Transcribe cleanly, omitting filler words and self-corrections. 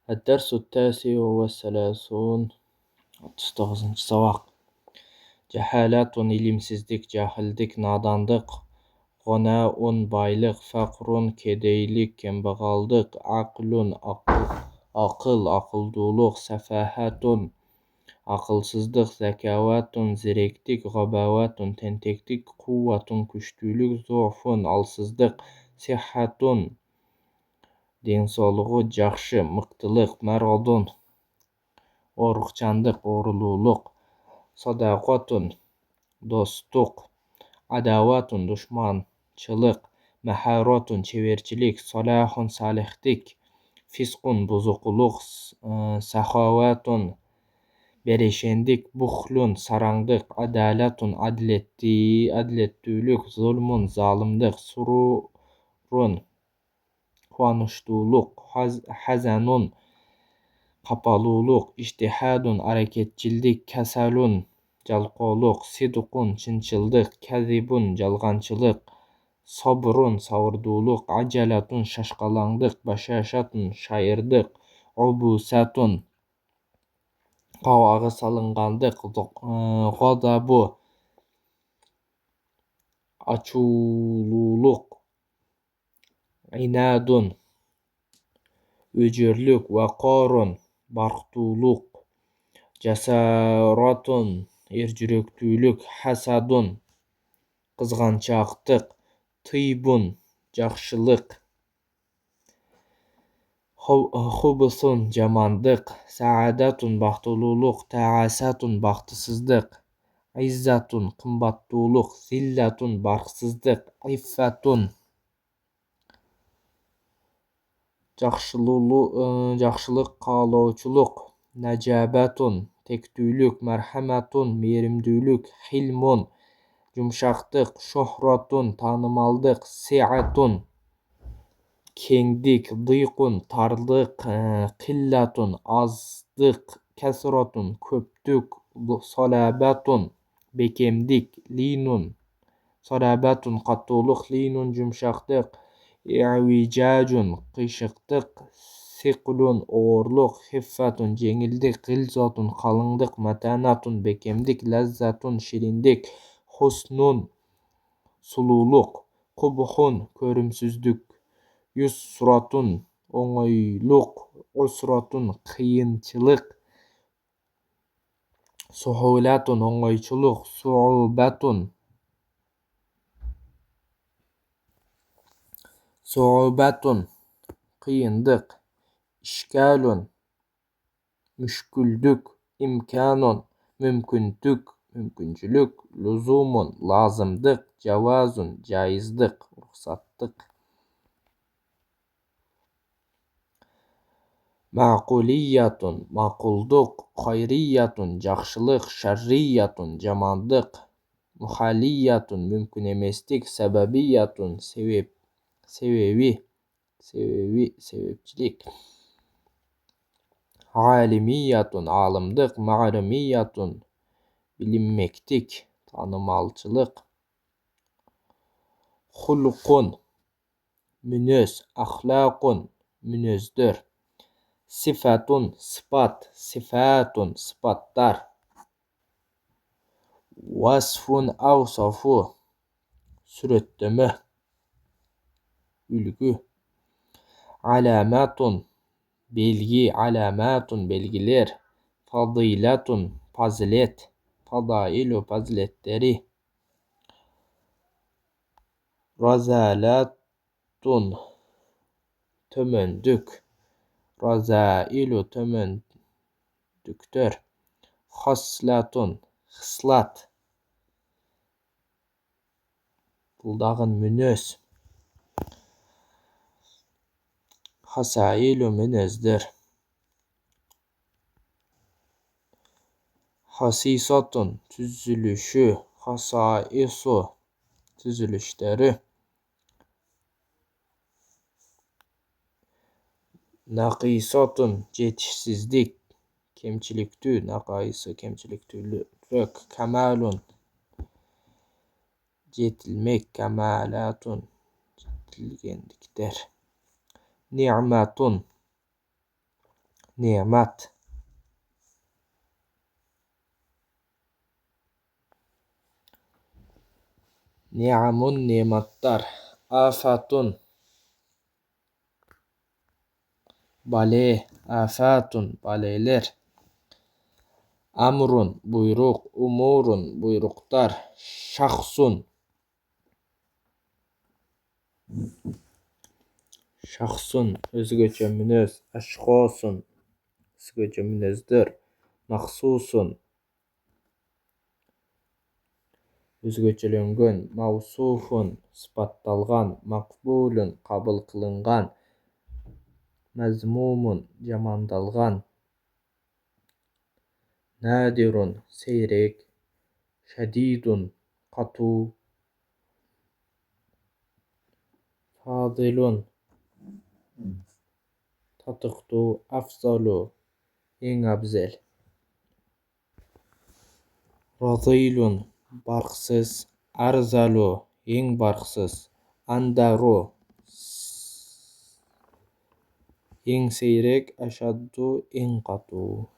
الدرس التاسع والثلاثون 39. Sabak. Cehalatun ilimsizlik, cahillik, nadanlık, gınaun baylık, fakrun kedeylik, kembagallık, aklun akıl, akılduluk, sefahatun akılsızlık, zekavatun zireklik, gabavatun tenteklik, kuvvatun güçlülük, zofun alsızlık, sihhatun densoğluğu жақсы, mıktılık, maradun orukçanlık, oğrululuk, sadaqatun dostluk, adavatun düşmançılık, maharatun çevirçilik, salahun salihlik, fiskun buzukluk, sahavatun bereşendik, buhlun saranglık, adalatun adiletlülük, zulmun zalimlik, sururun kuanışluluk, hazanun kapaluluk, ijtihadun hareketçilik, kasalun jalqooluk, sidqun çınçıldık, kazibun jalğançılık, sabrun savurduluk, acalatun şaşqalandık, başaşatun şayırdık, ubusatun qavağı salıngandık, gadabu açululuk, inadun öcürlük, vakarun barktuluk, cesaratun erjüröktүүлük, hasadun kızgançaktık, tıybun jakşılık, hubusun jamandık, saadatun baktululuk, taasatun baktısızdık, izzatun kımbattuluk, zillatun barksızdık, iffatun jakşılık kaalauçuluk, necabatun tektүүлük, merhamatun merimdүүлük, hilmun yumşaklık, şöhratun tanımaldık, siatun kengdik, dıyqun tarlık, qillatun azdık, kasratun köptük, salabatun bekemdik, linun salabatun katuluk, linun yumşaklık, i'vicacun kıyışıklık, siqlun oğurluk, hiffatun jеңildik, gilzatun kalındık, matanatun bekemdik, lazzatun şirindik, husnun sululuk, kubuhun körümsüzlük, yusratun oңойлuk, usratun kıyınçılık, suhulatun oңoyçuluk, suubatun kıyındık, işgalun müşküldük, imkanun mümkünçülük, lüzumun lazımdık, cevazun caizlik, ruhsatlık, maquliyatun makulduk, hayriyatun jakşılık, şerriyatun jamanlık, muhaliyatun mümkün emeslik, sebebiyatun sebepçilik, alimiyatun alımdık, ma'lumiyatun bilinmektik, tanımalçılık, hulukun münöz, ahlakun münözdür, sifatun sıfat, sifatun sıfatlar, vasfun avsafu suröttömö, ülgü, alamatun belgi, alamatun belgiler, fadilatun fazilet, fadailu faziletleri, razalatun tömöndük, razailu tömöndüktör, haslatun hıslat, buldağın münöz, hasailu münözdür, hasisatun tüzülüşü, hasaisu tüzülüşleri, nakisatun yetişsizlik, kemçiliktü, nakayısı kemçiliktülük, kemalun yetilmek, kemalatun yetilgendikler, ni'matun ne'mat, ni'amun ne'matlar, afatun bale, afatun baleler, amrun buyruk, umurun buyruklar, şahsun özgöçe minöz, aşkosun özgöçe minözдөр, mahsusun özgöçelөнгөн, mavsufun sıfattалган, makbulun kabul kılıngan, mazmumun jamandalgan, nadirun seyrek, şadidun katu, fadilun tatıktуу, afzalu eň abzel, razilun barksız, arzalu eň barksız, andaru eň seyrek, aşaddu eň katu.